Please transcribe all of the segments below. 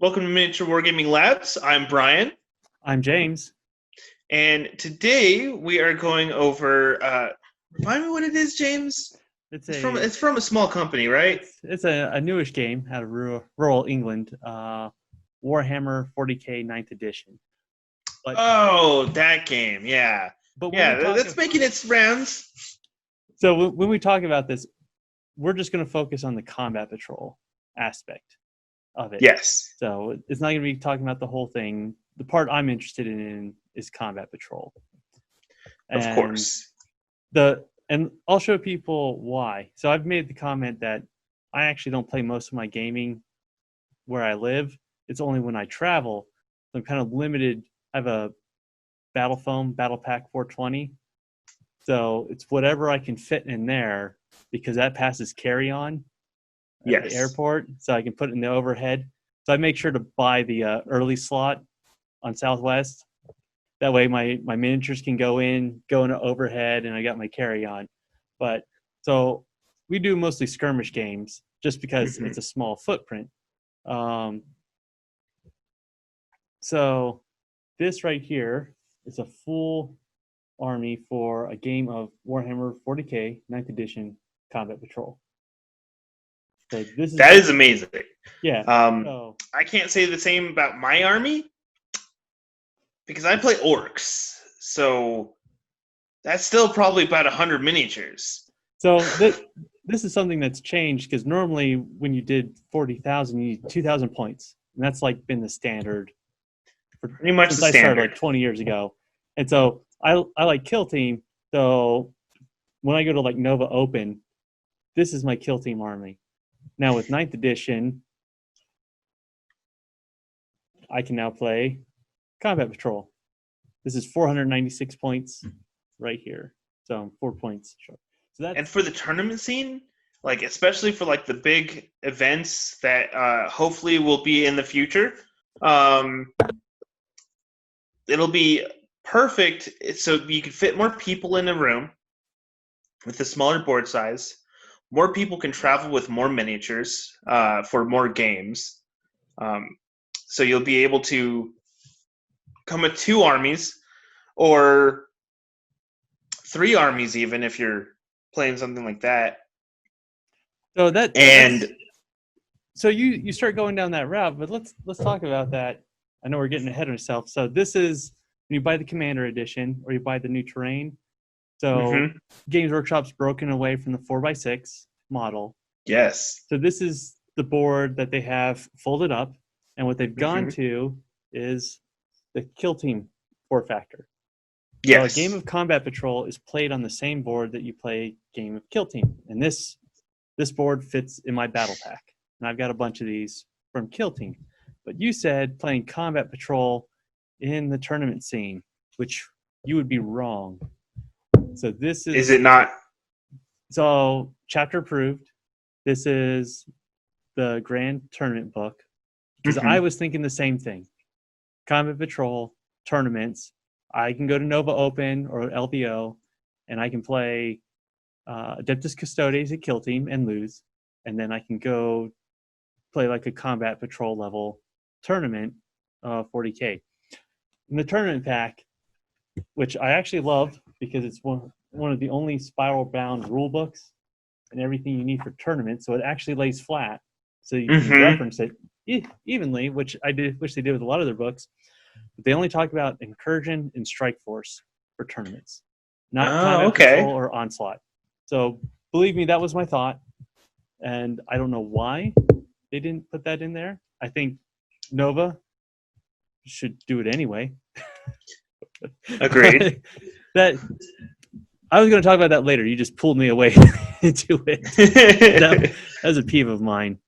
Welcome to Miniature Wargaming Labs. I'm Brian, I'm James. and today we are going over. Remind me what it is, James. It's It's from a small company, right? it's a newish game out of rural England, Warhammer 40k 9th edition. But Oh, that game. Yeah, but when we yeah. talk That's making its rounds. so when we talk about this, we're just going to focus on the combat patrol aspect of it. Yes, So it's not going to be talking about the whole thing. The part I'm interested in is combat patrol, of and course. and I'll show people why. So I've made the comment that I actually don't play most of my gaming where I live. It's only when I travel. I'm kind of limited. I have a Battle Foam Battle Pack 420. So it's whatever I can fit in there because that passes carry on at the Yes. airport. So I can put it in the overhead. So I make sure to buy the early slot on Southwest. That way my miniatures can go into overhead, and I got my carry on. But so we do mostly skirmish games just because Mhm. it's a small footprint. Um, so this right here is a full army for a game of Warhammer 40k 9th edition Combat Patrol. So this is That is amazing. yeah. Um, So I can't say the same about my army because I play orcs, so that's still probably about 100 miniatures. so this is something that's changed because normally when you did 40,000, you need 2,000 points, and that's like been the standard Pretty much the since I started standard. like 20 years ago. And so I like Kill Team. So when I go to like Nova Open, this is my Kill Team army. Now with 9th edition, I can now play Combat Patrol. This is 496 points right here. So I'm 4 points short. So And that's for the tournament scene, like especially for like the big events that hopefully will be in the future, um, it'll be perfect. So you can fit more people in a room with a smaller board size. More people can travel with more miniatures for more games. Um, so you'll be able to come with two armies or three armies, even if you're playing something like that. so that's And so you start going down that route, but let's talk about that. I know we're getting ahead of ourselves. So this is when you buy the Commander Edition or you buy the new terrain. So mhm, Games Workshop's broken away from the 4x6 model. yes. So this is the board that they have folded up, and what they've gone Hmm. to is the Kill Team 4 factor. So a game Yes. of Combat Patrol is played on the same board that you play Game of Kill Team, and this board fits in my battle pack, and I've got a bunch of these from Kill Team. But you said playing Combat Patrol in the tournament scene, which you would be wrong. So this Is is it not? so chapter approved. This is the Grand Tournament book because I Hmm. was thinking the same thing. Combat Patrol tournaments. I can go to Nova Open or LVO, and I can play Adeptus Custodes at Kill Team and lose, and then I can go play like a Combat Patrol level tournament, 40k. In the tournament pack, which I actually love because it's one of the only spiral bound rule books and everything you need for tournaments, so it actually lays flat, so you can Hmm. reference it evenly, which I did wish they did with a lot of their books. But they only talk about incursion and strike force for tournaments, not Oh, combat patrol okay. or onslaught. So believe me, that was my thought, and I don't know why they didn't put that in there. I think Nova should do it anyway. Agreed. That I was going to talk about that later. You just pulled me away into it. That was a peeve of mine.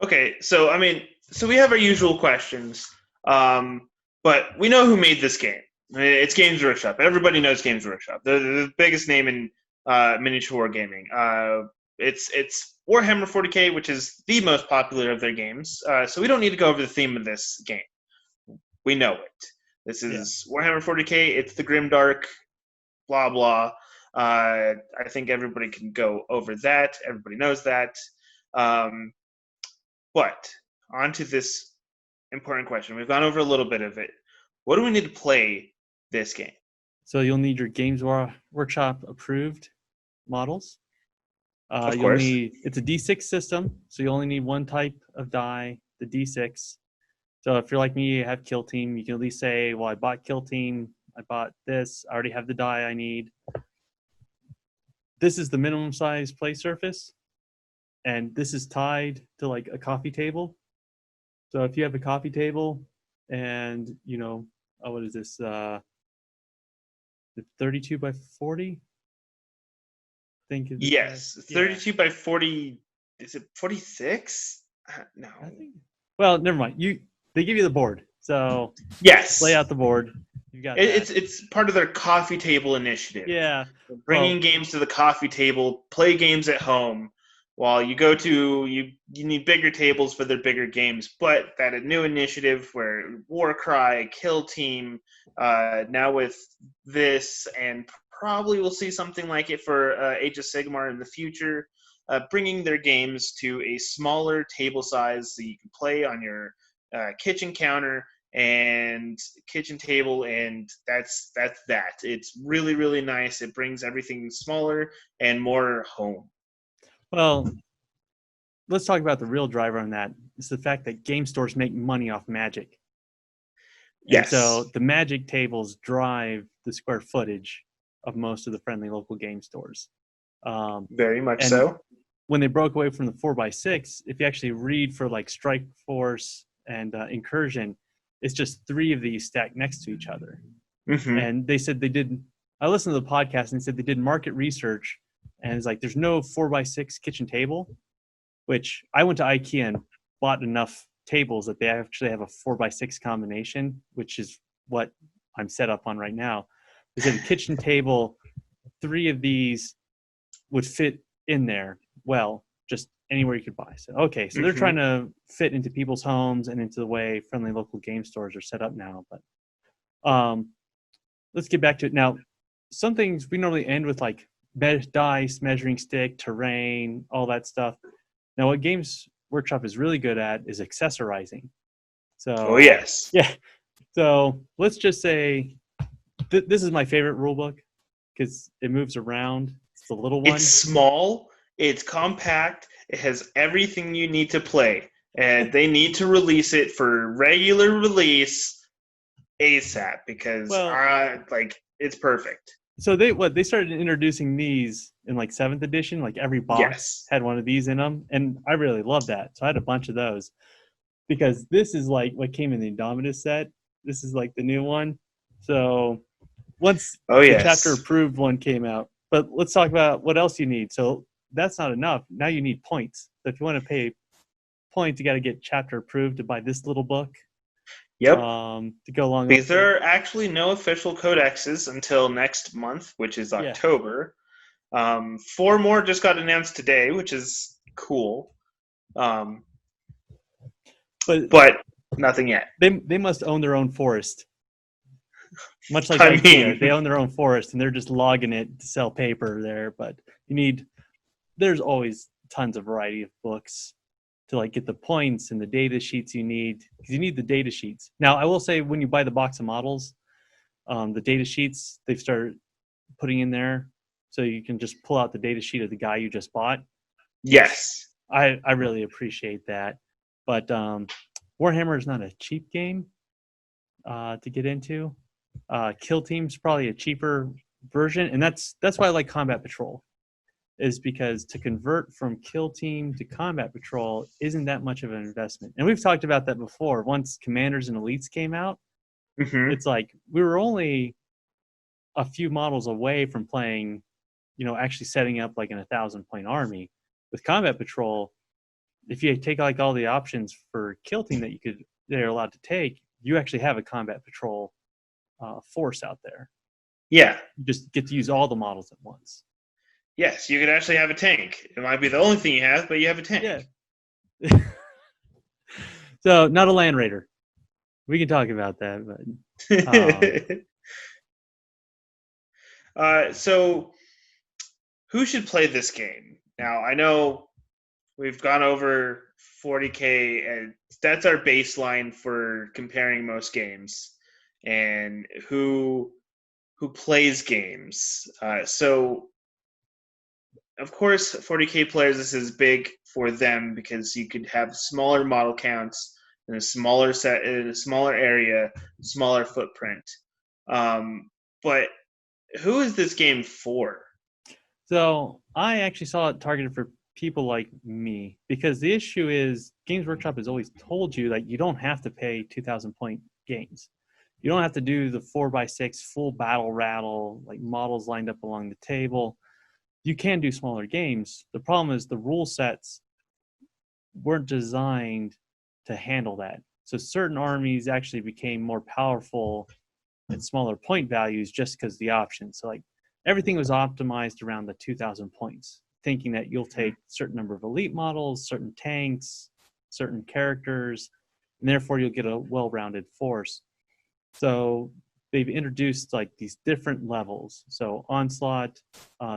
Okay, so I mean, so we have our usual questions, but we know who made this game. It's Games Workshop. Everybody knows Games Workshop. They're the biggest name in miniature wargaming. It's Warhammer 40k, which is the most popular of their games. So we don't need to go over the theme of this game. We know it. This Yeah. is Warhammer 40k. It's the grimdark. Blah blah. I think everybody can go over that. Everybody knows that. Um, but onto this important question. We've gone over a little bit of it. What do we need to play this game? So you'll need your Games Workshop approved models. Of You'll course. need, it's a D6 system, so you only need one type of die, the D6. So if you're like me, you have Kill Team, you can at least say, well, I bought Kill Team, I bought this, I already have the die I need. This is the minimum size play surface, and this is tied to like a coffee table. So if you have a coffee table and, what is this? 32 by 40? Think of Yes, 32 by 40. Is it 46? No. I think. Well, never mind. They give you the board, so yes, lay out the board. You got it's part of their coffee table initiative. Yeah, bringing games to the coffee table, play games at home. While you go to you need bigger tables for their bigger games, but that a new initiative where Warcry, Kill Team, now with this, and probably we'll see something like it for Age of Sigmar in the future, bringing their games to a smaller table size so you can play on your kitchen counter and kitchen table, and that's that. It's really, really nice. It brings everything smaller and more home. Well, let's talk about the real driver on that. It's the fact that game stores make money off Magic. Yes. And so the Magic tables drive the square footage of most of the friendly local game stores. Very much so. When they broke away from the 4x6, if you actually read for like Strike Force and Incursion, it's just 3 of these stacked next to each other. Mm-hmm. And they said I listened to the podcast and they said they did market research, and it's like there's no 4x6 kitchen table, which I went to IKEA and bought enough tables that they actually have a 4x6 combination, which is what I'm set up on right now. They said a kitchen table, 3 of these would fit in there well, just anywhere you could buy. So they're trying to fit into people's homes and into the way friendly local game stores are set up now. But let's get back to it. Now, some things we normally end with like dice, measuring stick, terrain, all that stuff. Now, what Games Workshop is really good at is accessorizing. So, yes. Yeah. So let's just say this is my favorite rule book because it moves around. It's the little one. It's small. It's compact. It has everything you need to play. And they need to release it for regular release ASAP because it's perfect. So they started introducing these in like 7th edition, like every box had one of these in them, and I really love that. So I had a bunch of those because this is like what came in the Indomitus set. This is like the new one. So once the chapter approved one came out, but let's talk about what else you need. So that's not enough. Now you need points. So if you want to pay points, you got to get chapter approved to buy this little book. Yep. To go along. Because there are actually no official codexes until next month, which is October. 4 more just got announced today, which is cool. But nothing yet. They must own their own forest. Much like IKEA, they own their own forest, and they're just logging it to sell paper there. But there's always tons of variety of books to like get the points and the data sheets you need, because you need the data sheets. Now, I will say when you buy the box of models, the data sheets they've started putting in there, so you can just pull out the data sheet of the guy you just bought. Yes. I really appreciate that. But Warhammer is not a cheap game to get into. Kill Team's probably a cheaper version, and that's why I like Combat Patrol, is because to convert from Kill Team to Combat Patrol isn't that much of an investment. And we've talked about that before. Once Commanders and Elites came out, it's like we were only a few models away from playing, actually setting up like an 1,000-point army. With Combat Patrol, if you take like all the options for Kill Team that they're allowed to take, you actually have a Combat Patrol force out there. Yeah. You just get to use all the models at once. Yes, you could actually have a tank. It might be the only thing you have, but you have a tank. Yeah. So, not a Land Raider. We can talk about that, but so who should play this game? Now, I know we've gone over 40k, and that's our baseline for comparing most games and who plays games. So of course, 40k players, this is big for them because you could have smaller model counts in a smaller set, in a smaller area, smaller footprint. But who is this game for? So I actually saw it targeted for people like me because the issue is Games Workshop has always told you that you don't have to pay 2,000 point games. You don't have to do the 4x6 full battle rattle, like models lined up along the table. You can do smaller games. The problem is the rule sets weren't designed to handle that. So certain armies actually became more powerful at smaller point values just because the options. So like everything was optimized around the 2,000 points, thinking that you'll take a certain number of elite models, certain tanks, certain characters, and therefore you'll get a well-rounded force. So they've introduced like these different levels. So onslaught,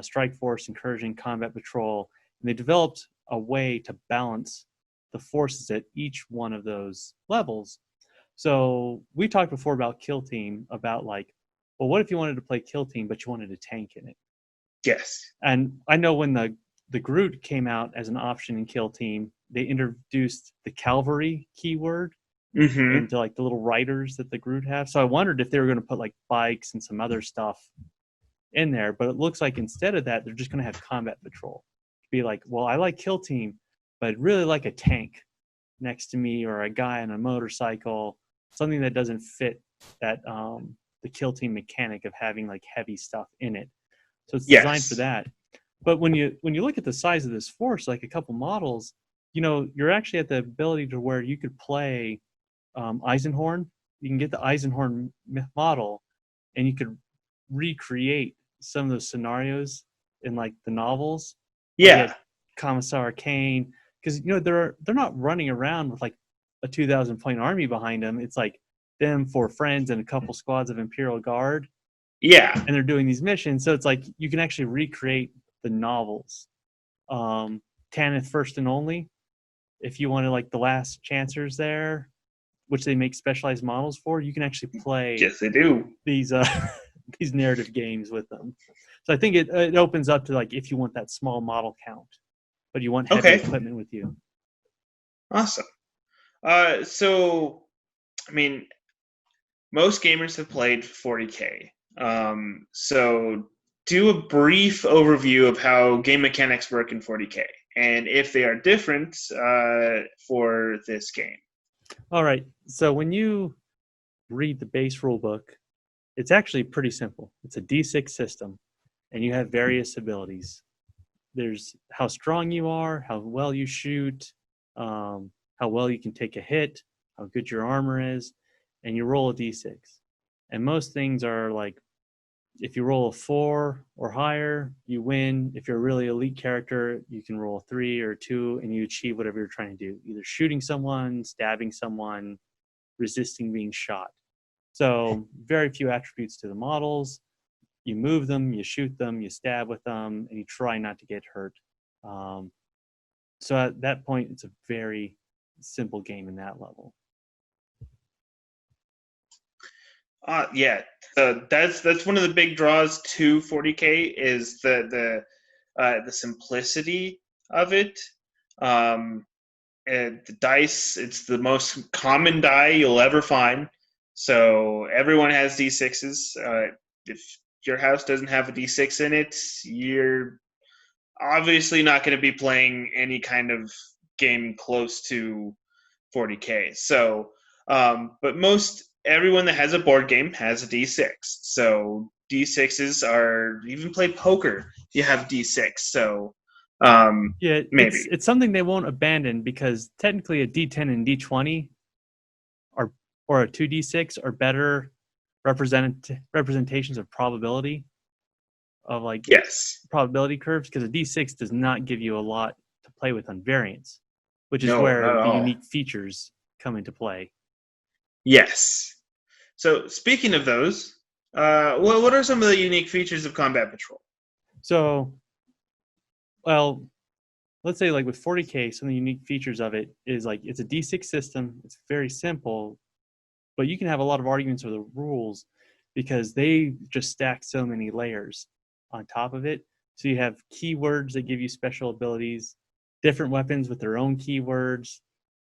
strike force, incursion, combat patrol, and they developed a way to balance the forces at each one of those levels. So we talked before about Kill Team, about like, well, what if you wanted to play Kill Team, but you wanted a tank in it? Yes. And I know when the Groot came out as an option in Kill Team, they introduced the cavalry keyword into like the little riders that the Groot have. So I wondered if they were going to put like bikes and some other stuff in there, but it looks like instead of that, they're just going to have combat patrol. Be like, well, I like Kill Team, but I'd really like a tank next to me or a guy on a motorcycle, something that doesn't fit that the Kill Team mechanic of having like heavy stuff in it. So it's designed for that. But when you look at the size of this force, like a couple models, you know, you're actually at the ability to where you could play Eisenhorn. You can get the Eisenhorn model, and you could recreate some of those scenarios in like the novels. Yeah. Commissar Kane, because you know they're not running around with like a 2,000 point army behind them. It's like them, 4 friends, and a couple squads of Imperial Guard. Yeah. And they're doing these missions, so it's like you can actually recreate the novels. Tanith First and Only, if you wanted like the last chancers there, which they make specialized models for, you can actually play. Yes, they do. These these narrative games with them. So I think it opens up to like if you want that small model count, but you want heavy equipment with you. Awesome. So, I mean, most gamers have played 40k. So do a brief overview of how game mechanics work in 40k and if they are different for this game. All right. So when you read the base rule book, it's actually pretty simple. It's a D6 system, and you have various abilities. There's how strong you are, how well you shoot, how well you can take a hit, how good your armor is, and you roll a D6. And most things are like, if you roll a 4 or higher, you win. If you're a really elite character, you can roll a 3 or 2, and you achieve whatever you're trying to do, either shooting someone, stabbing someone, resisting being shot. So very few attributes to the models. You move them, you shoot them, you stab with them, and you try not to get hurt. So at that point, it's a very simple game in that level. Yeah, that's one of the big draws to 40k is the simplicity of it. And the dice, it's the most common die you'll ever find. So everyone has D6s. If your house doesn't have a D6 in it, you're obviously not going to be playing any kind of game close to 40k. So, but everyone that has a board game has a D6. So D6s are, even play poker, you have D6. So yeah, maybe it's something they won't abandon because technically a D10 and D20 are, or a 2D6 are better representations of probability of like probability curves, because a D6 does not give you a lot to play with on variance, which is where the unique features come into play. Yes. So speaking of those, what are some of the unique features of Combat Patrol? So, well, let's say like with 40k, some of the unique features of it is like it's a D6 system. It's very simple, but you can have a lot of arguments over the rules because they just stack so many layers on top of it. So you have keywords that give you special abilities, different weapons with their own keywords,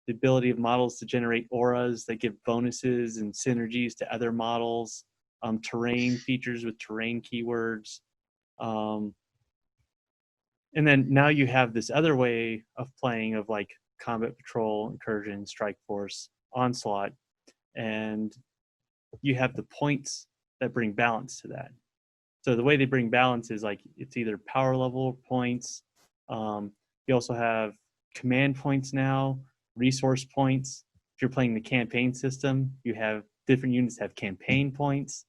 the ability of models to generate auras that give bonuses and synergies to other models, terrain features with terrain keywords. And then now you have this other way of playing of like combat patrol, incursion, strike force, onslaught, and you have the points that bring balance to that. So the way they bring balance is like it's either power level points. You also have command points now, resource points. If you're playing the campaign system, you have different units have campaign points.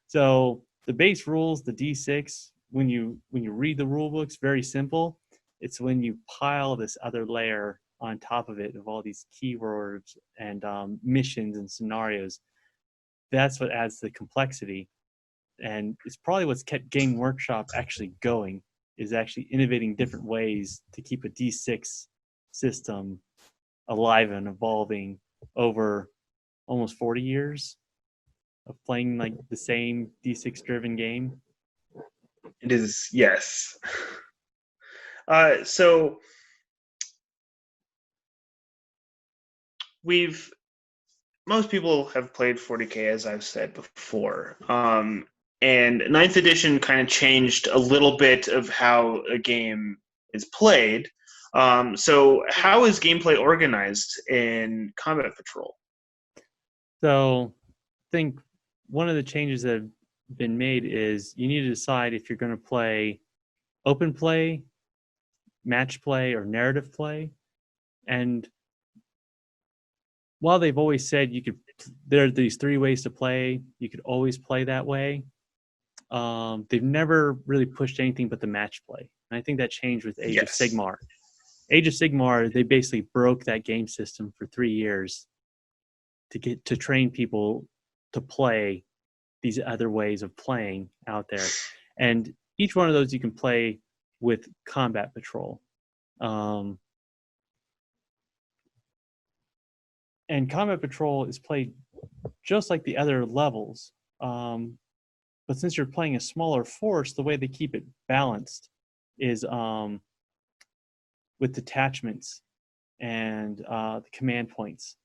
So the base rules, the D6, when you read the rule books, very simple. It's when you pile this other layer on top of it of all these keywords and missions and scenarios. That's what adds the complexity. And it's probably what's kept Game Workshop actually going, is actually innovating different ways to keep a D6 system alive and evolving over almost 40 years of playing like the same D6 driven game. It is, yes. So most people have played 40k, as I've said before. And 9th edition kind of changed a little bit of how a game is played. So how is gameplay organized in Combat Patrol? So I think one of the changes that have been made is you need to decide if you're going to play open play, match play, or narrative play. And while they've always said there are these three ways to play, you could always play that way. They've never really pushed anything but the match play. And I think that changed with Age of Sigmar. Age of Sigmar, they basically broke that game system for 3 years to train people to play these other ways of playing out there. And each one of those you can play with Combat Patrol. And Combat Patrol is played just like the other levels. But since you're playing a smaller force, the way they keep it balanced is with detachments and the command points.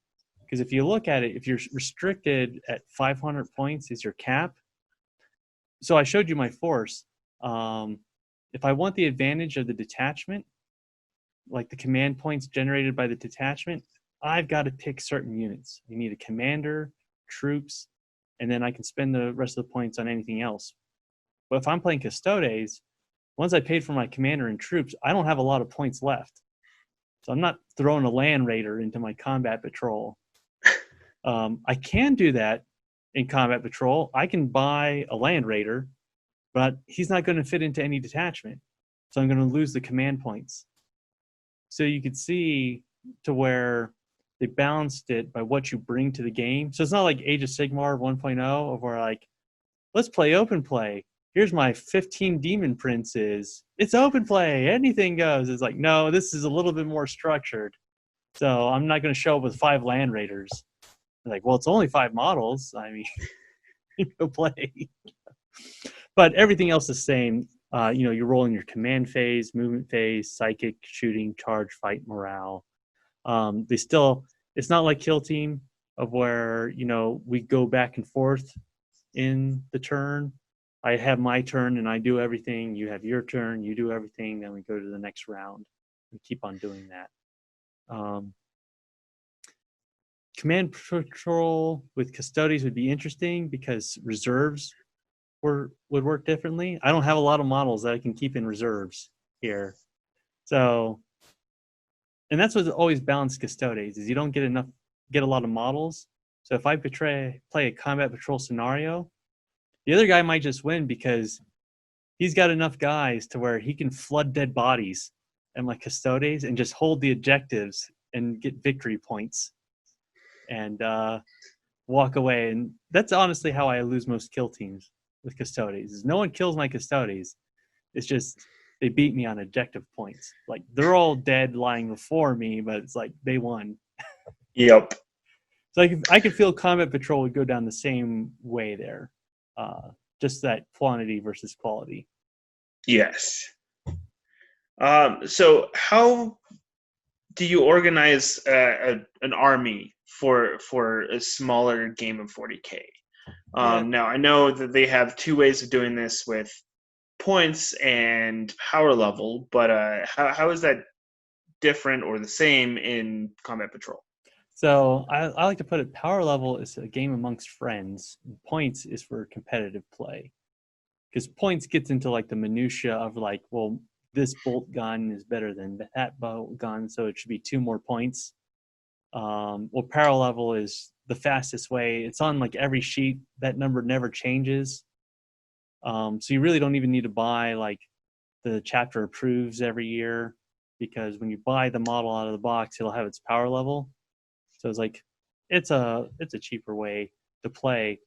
Because if you look at it, if you're restricted at 500 points is your cap. So I showed you my force. If I want the advantage of the detachment, like the command points generated by the detachment, I've got to pick certain units. You need a commander, troops, and then I can spend the rest of the points on anything else. But if I'm playing Custodes, once I paid for my commander and troops, I don't have a lot of points left. So I'm not throwing a land raider into my Combat Patrol. I can do that in Combat Patrol. I can buy a land raider, but he's not going to fit into any detachment. So I'm going to lose the command points. So you could see to where they balanced it by what you bring to the game. So it's not like Age of Sigmar 1.0 of where like, let's play open play. Here's my 15 demon princes. It's open play. Anything goes. It's like, no, this is a little bit more structured. So I'm not going to show up with 5 land raiders. They're like, well, it's only 5 models. I mean, go play. But everything else is the same. You're rolling your command phase, movement phase, psychic, shooting, charge, fight, morale. It's not like Kill Team of where, we go back and forth in the turn. I have my turn and I do everything. You have your turn, you do everything. Then we go to the next round. We keep on doing that. Command Patrol with Custodes would be interesting because reserves would work differently. I don't have a lot of models that I can keep in reserves here. So, and that's what's always balanced Custodes is you don't get a lot of models. So if I play a Combat Patrol scenario, the other guy might just win because he's got enough guys to where he can flood dead bodies and like Custodes and just hold the objectives and get victory points and walk away. And that's honestly how I lose most kill teams with Custodes. Is no one kills my Custodes. It's just they beat me on objective points. Like they're all dead lying before me, but it's like they won. Yep. So I could feel Combat Patrol would go down the same way there. Just that quantity versus quality. Yes. So how do you organize an army for a smaller game of 40k? Now I know that they have two ways of doing this with points and power level, but how is that different or the same in Combat Patrol? So I like to put it, power level is a game amongst friends. Points is for competitive play. Because points gets into like the minutia of like, well, this bolt gun is better than that bolt gun, so it should be 2 more points. Well, power level is the fastest way. It's on like every sheet. That number never changes. So you really don't even need to buy like the chapter approves every year, because when you buy the model out of the box, it'll have its power level. So it's like it's a cheaper way to play.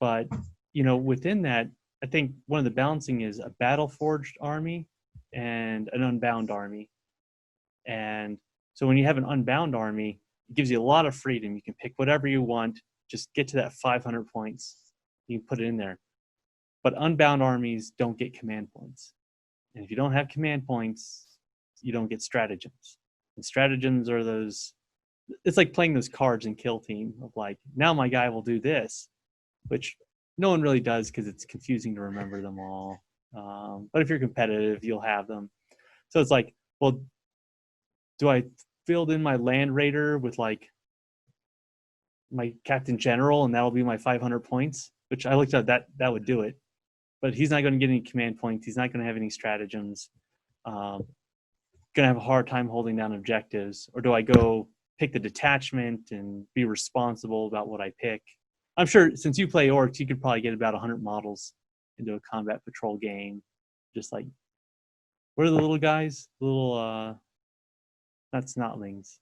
But within that, I think one of the balancing is a battle forged army and an unbound army. And so when you have an unbound army, it gives you a lot of freedom. You can pick whatever you want, just get to that 500 points. You can put it in there. But unbound armies don't get command points. And if you don't have command points, you don't get stratagems. And stratagems are those, it's like playing those cards in Kill Team of like, now my guy will do this, which no one really does because it's confusing to remember them all. But if you're competitive, you'll have them. So it's like, well, do I field in my Land Raider with like my Captain General and that'll be my 500 points? Which I looked at that would do it. But he's not going to get any command points. He's not going to have any stratagems. Going to have a hard time holding down objectives. Or do I go pick the detachment and be responsible about what I pick? I'm sure since you play orcs, you could probably get about 100 models into a Combat Patrol game. Just like, what are the little guys? Little, not snotlings.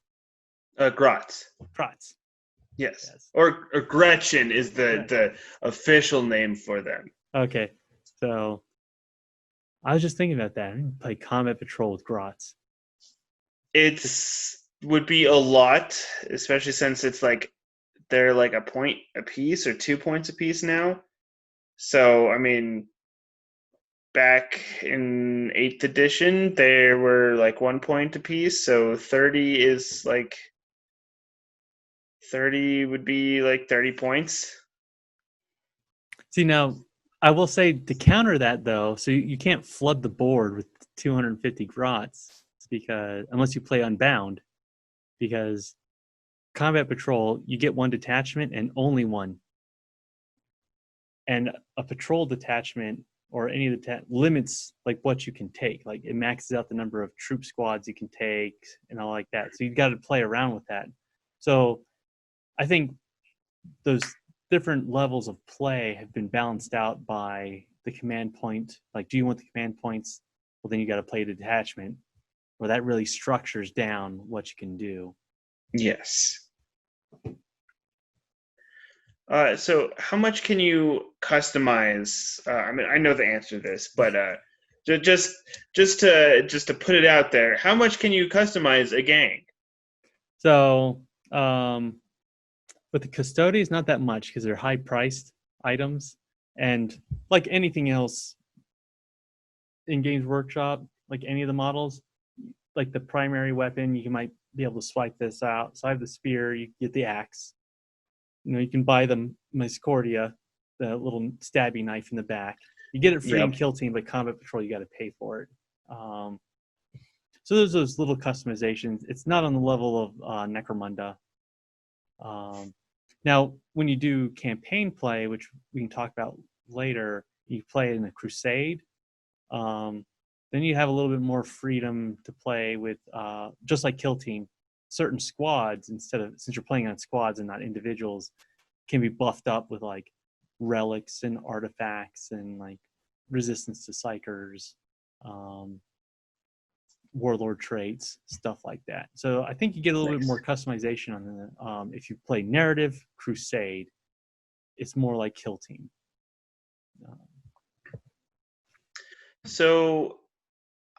Grots. Grots. Yes. Or Gretchen is the official name for them. Okay. So I was just thinking about that. I didn't play Combat Patrol with Grots. It's would be a lot, especially since it's like they're like a point a piece or 2 points a piece now. So I mean, back in 8th edition, they were like 1 point a piece. So 30 is like 30 would be like 30 points. See, now I will say to counter that though, so you can't flood the board with 250 Grots because unless you play Unbound, because Combat Patrol, you get 1 detachment and only 1. And a patrol detachment or any of the limits like what you can take. Like it maxes out the number of troop squads you can take and all like that. So you've got to play around with that. So I think those different levels of play have been balanced out by the command point. Like, do you want the command points? Well, then you got to play the detachment, where that really structures down what you can do. Yes. So how much can you customize? I mean, I know the answer to this, but just to put it out there, how much can you customize a gang? So with the Custodes, not that much because they're high-priced items, and like anything else in Games Workshop, like any of the models, like the primary weapon, you might be able to swipe this out. So I have the spear, you get the axe. You can buy the Miscordia, the little stabby knife in the back. You get it free in Kill Team, but Combat Patrol, you got to pay for it. So there's those little customizations. It's not on the level of Necromunda. Now, when you do campaign play, which we can talk about later, you play in a crusade. Then you have a little bit more freedom to play with, just like Kill Team, certain squads, since you're playing on squads and not individuals, can be buffed up with like relics and artifacts and like resistance to psychers, warlord traits, stuff like that. So I think you get a little bit more customization on the if you play narrative crusade, it's more like Kill Team. So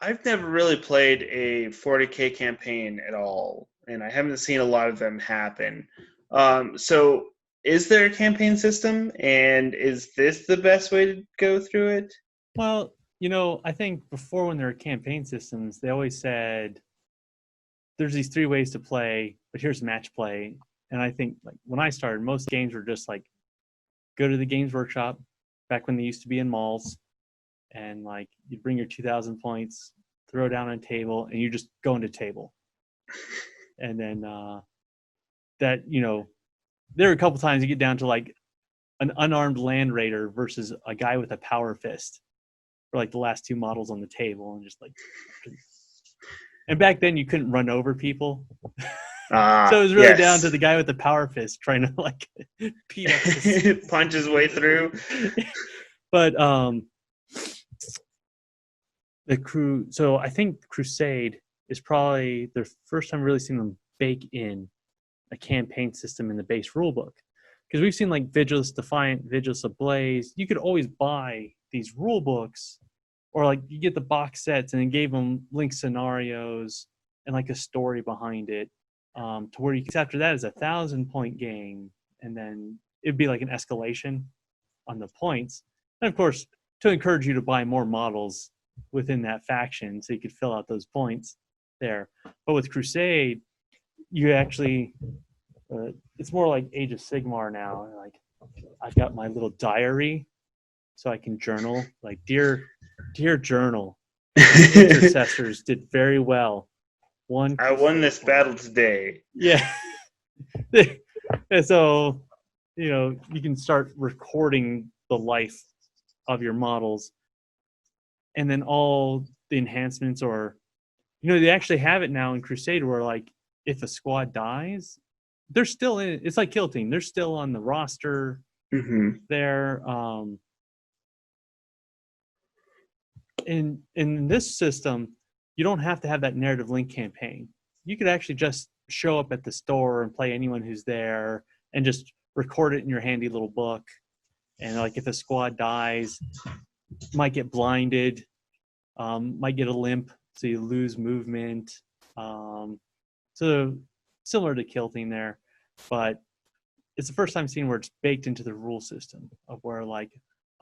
I've never really played a 40k campaign at all, and I haven't seen a lot of them happen. So, is there a campaign system, and is this the best way to go through it? Well, I think before when there were campaign systems, they always said there's these three ways to play, but here's match play. And I think like when I started, most games were just like go to the Games Workshop back when they used to be in malls, and like you bring your 2,000 points, throw down on a table, and you just go into table. And then that there were a couple times you get down to like an unarmed land raider versus a guy with a power fist for like the last two models on the table, and just like. And back then you couldn't run over people. So it was really down to the guy with the power fist trying to like beat up punch his way through. But the crew. So I think Crusade is probably the first time really seeing them bake in a campaign system in the base rulebook. Because we've seen like Vigilus Defiant, Vigilus Ablaze. You could always buy these rule books, or like you get the box sets and it gave them linked scenarios and like a story behind it, to where you could, after that is 1,000-point game, and then it'd be like an escalation on the points. And of course, to encourage you to buy more models within that faction so you could fill out those points there. But with Crusade, you actually, it's more like Age of Sigmar now. Like I've got my little diary so I can journal. Like, dear journal, intercessors did very well. I won this battle today. Yeah. And so, you can start recording the life of your models, and then all the enhancements, or they actually have it now in Crusade where like if a squad dies, they're still in it. It's like Kill Team. They're still on the roster. Mm-hmm. They're in this system, you don't have to have that narrative link campaign. You could actually just show up at the store and play anyone who's there and just record it in your handy little book. And like if a squad dies, might get blinded, might get a limp, so you lose movement. So similar to Kill Team there, but it's the first time seeing where it's baked into the rule system of where like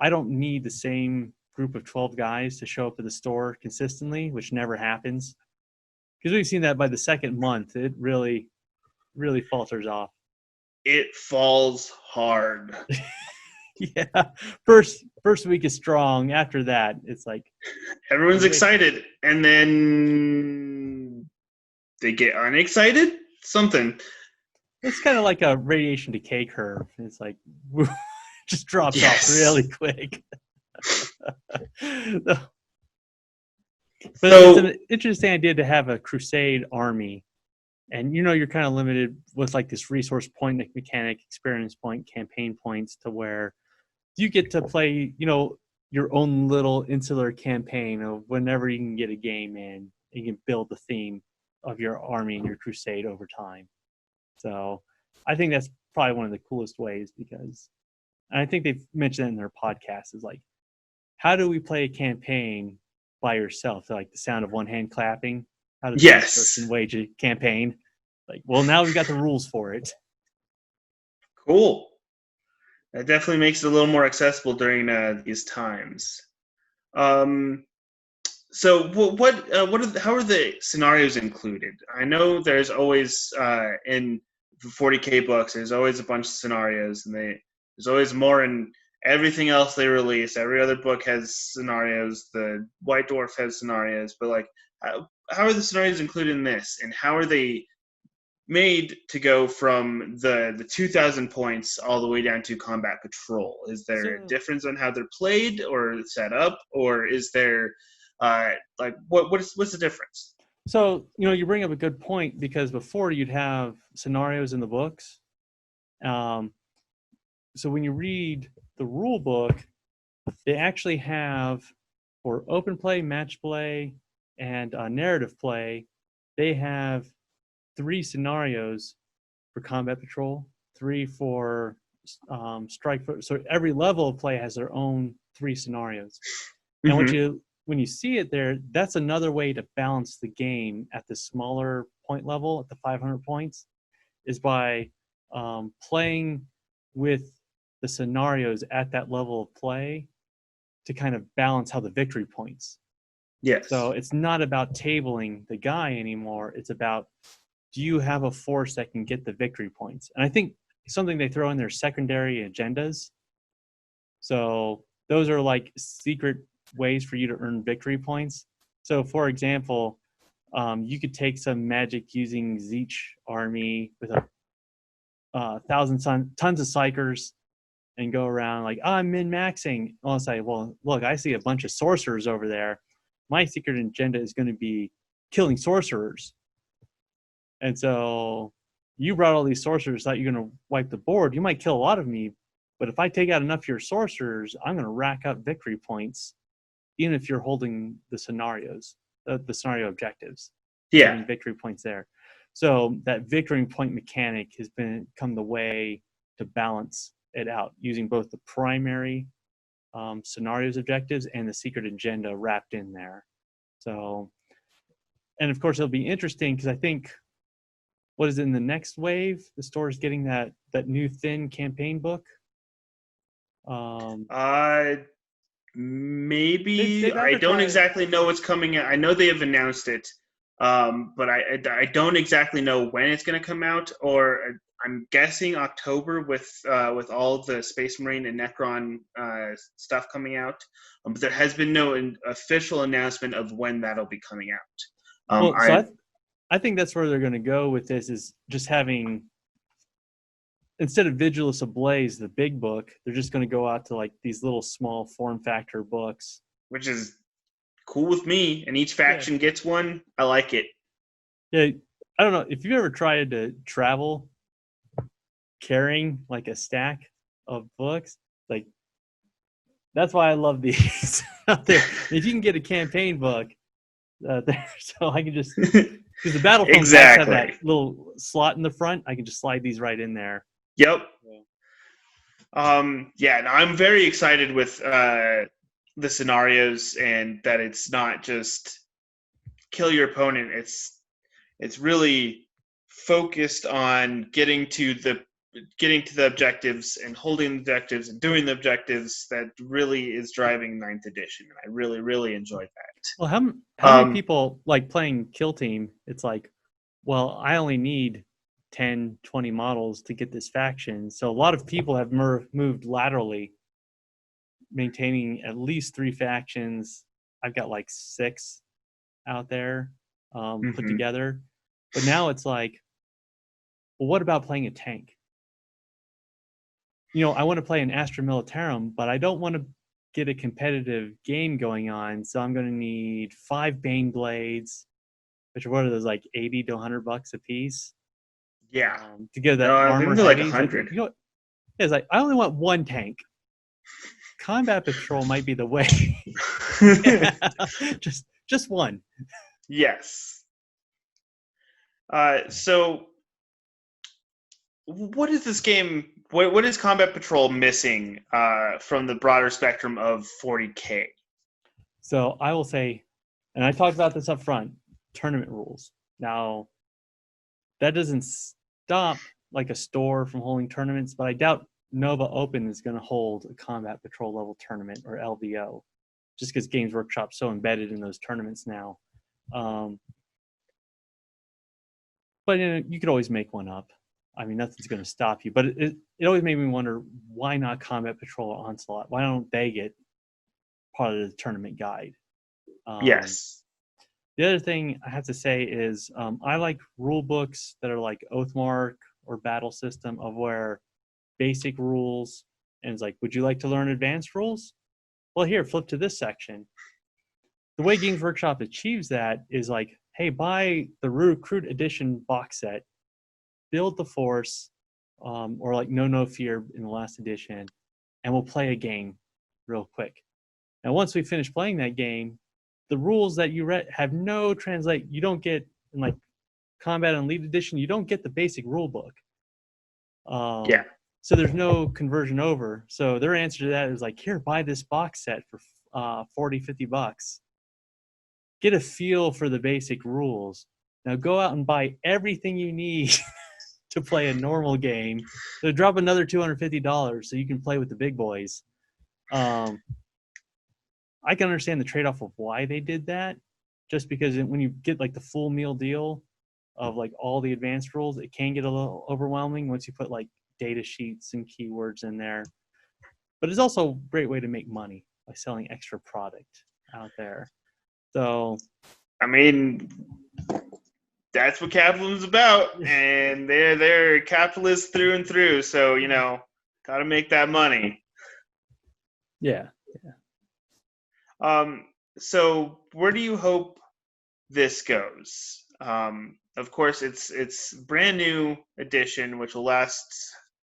I don't need the same group of 12 guys to show up at the store consistently, which never happens. Because we've seen that by the second month, it really, really falters off. It falls hard. Yeah, first week is strong. After that, it's like everyone's excited, and then they get unexcited. Something. It's kind of like a radiation decay curve. It's like just drops off really quick. But it's an interesting idea to have a Crusade army, and you're kind of limited with like this resource point mechanic, experience point, campaign points, to where you get to play your own little insular campaign of whenever you can get a game in, you can build the theme of your army and your Crusade over time. So I think that's probably one of the coolest ways, because I think they've mentioned it in their podcast, is like, how do we play a campaign by yourself? So like the sound of one hand clapping. How does one person wage a campaign? Like, well, now we've got the rules for it. Cool. That definitely makes it a little more accessible during these times. So how are the scenarios included? I know there's always in 40k books, there's always a bunch of scenarios, and there's always more in everything else they release. Every other book has scenarios. The White Dwarf has scenarios, but like, how are the scenarios included in this, and how are they made to go from the 2,000 points all the way down to combat patrol? Is there a difference on how they're played or set up, or is there like what's the difference? So you bring up a good point, because before you'd have scenarios in the books. So when you read the rule book, they actually have, for open play, match play, and narrative play, they have 3 scenarios for combat patrol, 3 for strike. So every level of play has their own 3 scenarios. And what you when you see it there, that's another way to balance the game at the smaller point level, at the 500 points, is by playing with the scenarios at that level of play to kind of balance how the victory points. Yes. So it's not about tabling the guy anymore. It's about, do you have a force that can get the victory points? And I think something they throw in their secondary agendas. So those are like secret ways for you to earn victory points. So for example, you could take some magic using Zeech army with a thousand tons of psychers and go around like, oh, I'm min-maxing. I'll say, well, look, I see a bunch of sorcerers over there. My secret agenda is going to be killing sorcerers. And so you brought all these sorcerers, thought you're going to wipe the board. You might kill a lot of me, but if I take out enough of your sorcerers, I'm going to rack up victory points, even if you're holding the scenarios, the scenario objectives. Yeah. Getting victory points there. So that victory point mechanic has become the way to balance it out, using both the primary scenarios objectives and the secret agenda wrapped in there. So, and of course, it'll be interesting because I think, what is it, in the next wave? The store is getting that new thin campaign book. Maybe I don't exactly know what's coming out. I know they have announced it, but I don't exactly know when it's going to come out. Or I'm guessing October with all the Space Marine and Necron stuff coming out. But there has been no official announcement of when that'll be coming out. I think that's where they're going to go with this, is just having, instead of Vigilus Ablaze, the big book, they're just going to go out to like these little small form factor books. Which is cool with me, and each faction gets one. I like it. Yeah, I don't know if you've ever tried to travel carrying like a stack of books. Like, that's why I love these out there. If you can get a campaign book there, so I can just, because the Battlefront exactly. have that little slot in the front, I can just slide these right in there. Yep. Yeah, I'm very excited with the scenarios, and that it's not just kill your opponent. It's really focused on getting to the objectives and holding the objectives and doing the objectives. That really is driving 9th edition, and I really, really enjoyed that. Well, how many people like playing Kill Team? It's like, well, I only need 10, 20 models to get this faction. So a lot of people have moved laterally, maintaining at least 3 factions. I've got like 6 out there put together. But now it's like, well, what about playing a tank? You know, I want to play an Astra Militarum, but I don't want to get a competitive game going on. So I'm going to need 5 Bane Blades, which are, what are those, like $80 to $100 a piece? Yeah. To get that armor. They're like 100. You know, it's like, I only want 1 tank. Combat Patrol might be the way. just 1. Yes. So what is this game? What is Combat Patrol missing from the broader spectrum of 40K? So I will say, and I talked about this up front, tournament rules. Now, that doesn't stop like a store from holding tournaments, but I doubt Nova Open is going to hold a Combat Patrol level tournament, or LVO, just because Games Workshop's so embedded in those tournaments now. But you could always make one up. I mean, nothing's going to stop you. But it always made me wonder, why not Combat Patrol or Onslaught? Why don't they get part of the tournament guide? Yes. The other thing I have to say is I like rule books that are like Oathmark or Battle System, of where basic rules, and it's like, would you like to learn advanced rules? Well, here, flip to this section. The way Games Workshop achieves that is like, hey, buy the Recruit Edition box set, build the force, or like No Fear in the last edition, and we'll play a game real quick. Now, once we finish playing that game, the rules that you read have no translate. You don't get, in like Combat and Elite Edition, you don't get the basic rule book. Yeah. So there's no conversion over. So their answer to that is like, here, buy this box set for $40, $50. get a feel for the basic rules. Now go out and buy everything you need to play a normal game. So drop another $250 so you can play with the big boys. I can understand the trade-off of why they did that, just because when you get like the full meal deal of like all the advanced rules, it can get a little overwhelming once you put like data sheets and keywords in there. But it's also a great way to make money by selling extra product out there. So, I mean, that's what capitalism's about, and they're capitalists through and through. So got to make that money. Yeah. So where do you hope this goes? Of course, it's brand new edition, which will last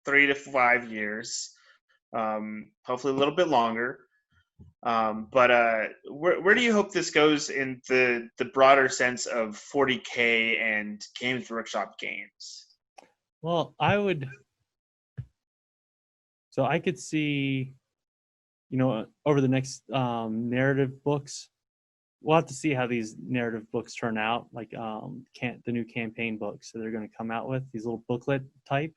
3 to 5 years, hopefully a little bit longer. But where do you hope this goes in the broader sense of 40k and Games Workshop games? Well, I could see, over the next narrative books, we'll have to see how these narrative books turn out, like the new campaign books that they're going to come out with, these little booklet type.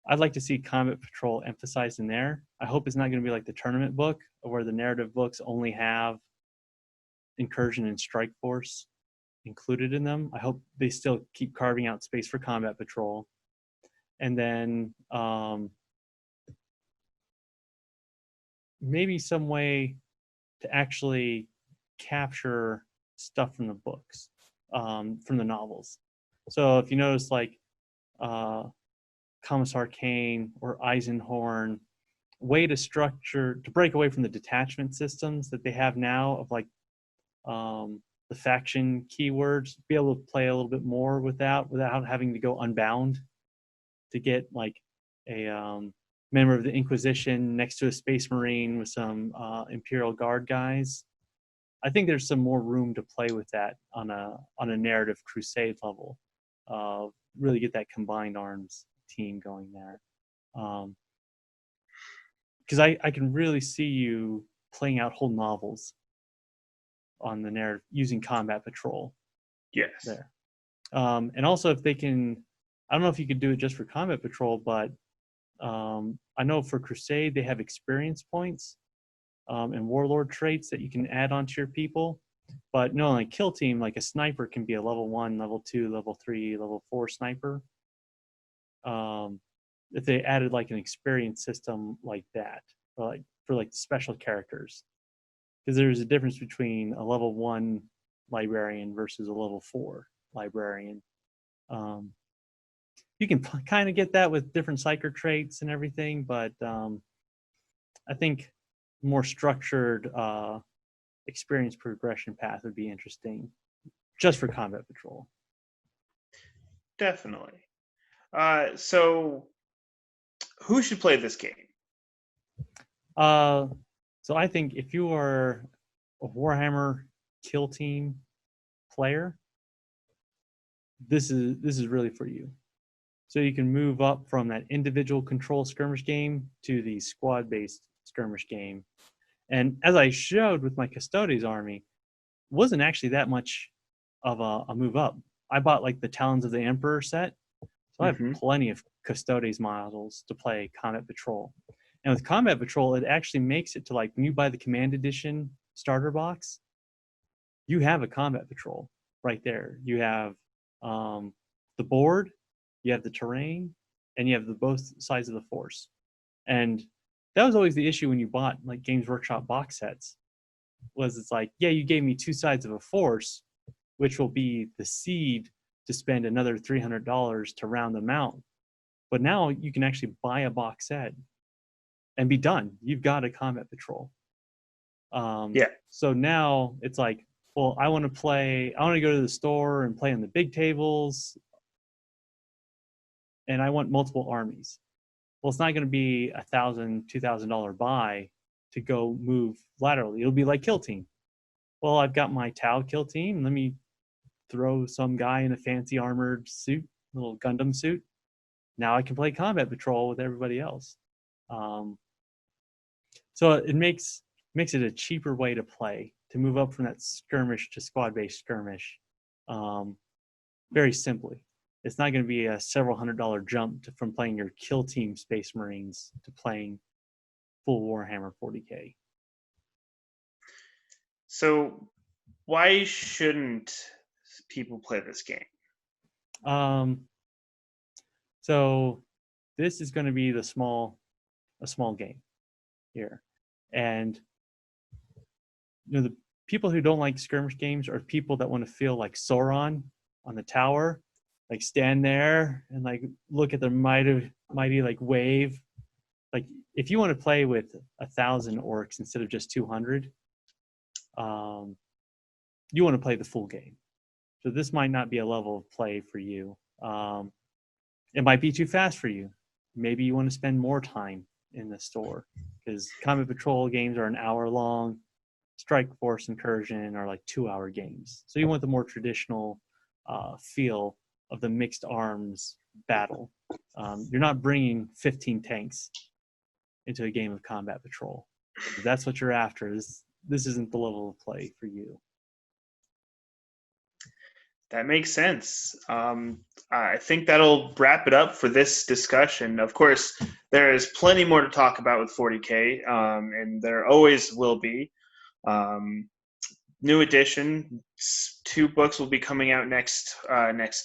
I'd like to see Combat Patrol emphasized in there. I hope it's not going to be like the tournament book, where the narrative books only have Incursion and Strike Force included in them. I hope they still keep carving out space for Combat Patrol. And then maybe some way to actually capture stuff from the books, from the novels. So if you notice, like Commissar Kane or Eisenhorn, way to break away from the detachment systems that they have now of like the faction keywords, be able to play a little bit more without having to go unbound to get like a member of the Inquisition next to a Space Marine with some Imperial Guard guys. I think there's some more room to play with that on a narrative crusade level. Really get that combined arms team going there. Because I can really see you playing out whole novels on the narrative using Combat Patrol. Yes. There. And also if they can, I don't know if you could do it just for Combat Patrol, but I know for Crusade they have experience points and warlord traits that you can add onto your people. But no, like kill team, like a sniper can be a level 1, level 2, level 3, level 4 sniper. If they added like an experience system like that, for the special characters, because there's a difference between a level 1 librarian versus a level 4 librarian. You can kind of get that with different psyker traits and everything, but I think more structured experience progression path would be interesting just for Combat Patrol. Definitely. So who should play this game? So I think if you are a Warhammer Kill Team player, this is really for you. So you can move up from that individual control skirmish game to the squad-based skirmish game. And as I showed with my Custodes army, wasn't actually that much of a move up. I bought like the Talons of the Emperor set, so I have plenty of Custodes models to play Combat Patrol. And with Combat Patrol, it actually makes it to like when you buy the Command Edition starter box, you have a Combat Patrol right there. You have the board, you have the terrain, and you have both sides of the force. And that was always the issue when you bought like Games Workshop box sets, was it's like, yeah, you gave me two sides of a force, which will be the seed to spend another $300 to round them out. But now you can actually buy a box set and be done. You've got a Combat Patrol. So now it's like, well, I want to go to the store and play on the big tables, and I want multiple armies. Well, it's not going to be $1,000, $2,000 buy to go move laterally. It'll be like Kill Team. Well, I've got my Tau Kill Team. Let me throw some guy in a fancy armored suit, little Gundam suit. Now I can play Combat Patrol with everybody else. So it makes makes it a cheaper way to play, to move up from that skirmish to squad-based skirmish. Very simply. It's not going to be a several $100 jump from playing your kill team Space Marines to playing full Warhammer 40k. So why shouldn't people play this game? So this is going to be a small game here, and the people who don't like skirmish games are people that want to feel like Sauron on the tower, like stand there and like look at the mighty like wave. Like if you want to play with 1,000 orcs instead of just 200, you want to play the full game. So this might not be a level of play for you. It might be too fast for you. Maybe you want to spend more time in the store, because Combat Patrol games are an hour long. Strike Force Incursion are like 2-hour games. So you want the more traditional feel of the mixed arms battle. You're not bringing 15 tanks into a game of Combat Patrol. If that's what you're after, this isn't the level of play for you. That makes sense. I think that'll wrap it up for this discussion. Of course, there is plenty more to talk about with 40K, and there always will be. New edition, 2 books will be coming out next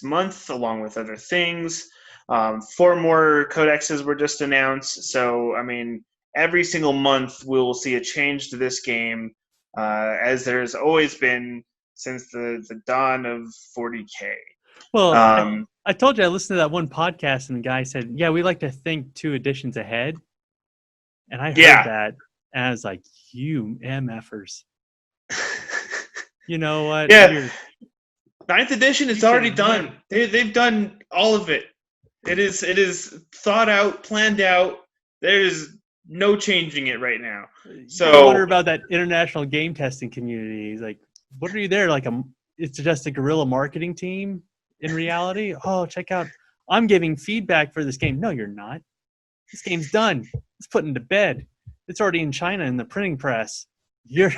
month, along with other things. 4 more codexes were just announced. So, I mean, every single month we will see a change to this game, as there's always been since the dawn of 40K. Well, I told you I listened to that one podcast, and the guy said, "Yeah, we like to think 2 editions ahead." And I heard that, and I was like, "You MFers." You know what? Yeah. 9th edition is already done. They've done all of it. It is thought out, planned out. There's no changing it right now. So I wonder about that international game testing community. He's like, what are you there? Like it's just a guerrilla marketing team in reality? Oh, check out. I'm giving feedback for this game. No, you're not. This game's done. It's put into bed. It's already in China in the printing press. You're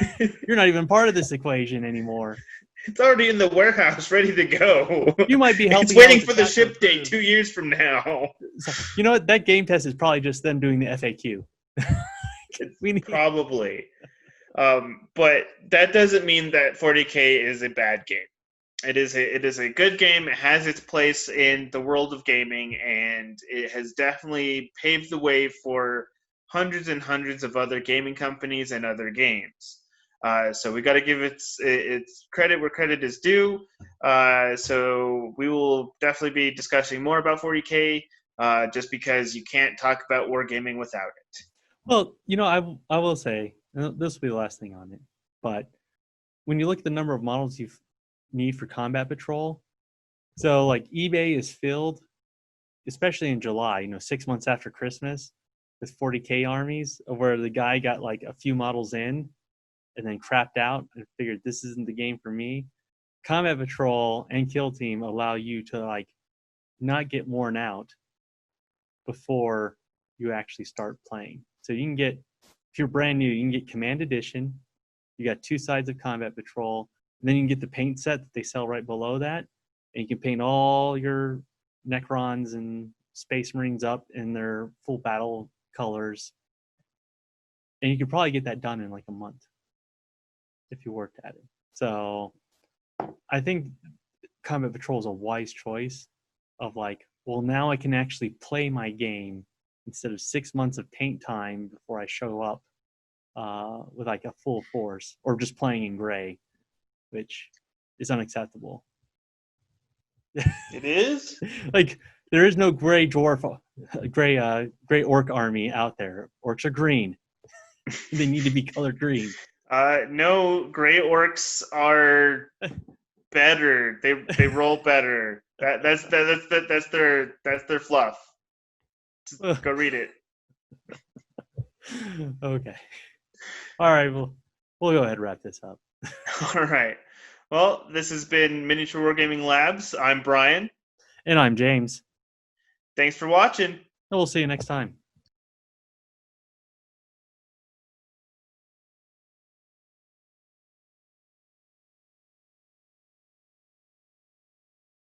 not even part of this equation anymore. It's already in the warehouse, ready to go. You might be helping. It's waiting for the ship date 2 years from now. So, you know what? That game test is probably just them doing the FAQ. Probably. But that doesn't mean that 40K is a bad game. It is a good game. It has its place in the world of gaming, and it has definitely paved the way for hundreds and hundreds of other gaming companies and other games. So we got to give its credit where credit is due. So we will definitely be discussing more about 40K, just because you can't talk about wargaming without it. Well, I will say, this will be the last thing on it, but when you look at the number of models you need for Combat Patrol, so like eBay is filled, especially in July, 6 months after Christmas, with 40K armies, where the guy got like a few models in and then crapped out and figured this isn't the game for me. Combat Patrol and Kill Team allow you to like not get worn out before you actually start playing. So you can get, if you're brand new, you can get Command Edition. You got 2 sides of Combat Patrol, and then you can get the paint set that they sell right below that, and you can paint all your Necrons and Space Marines up in their full battle colors. And you could probably get that done in like a month if you worked at it. So I think Combat Patrol is a wise choice of like, well, now I can actually play my game instead of 6 months of paint time before I show up with like a full force, or just playing in gray, which is unacceptable. It is? Like, there is no gray dwarf, gray orc army out there. Orcs are green. They need to be colored green. No, gray orcs are better. They roll better. That's their fluff. Just go read it. Okay. All right. We'll go ahead and wrap this up. All right. Well, this has been Miniature Wargaming Labs. I'm Brian. And I'm James. Thanks for watching. And we'll see you next time.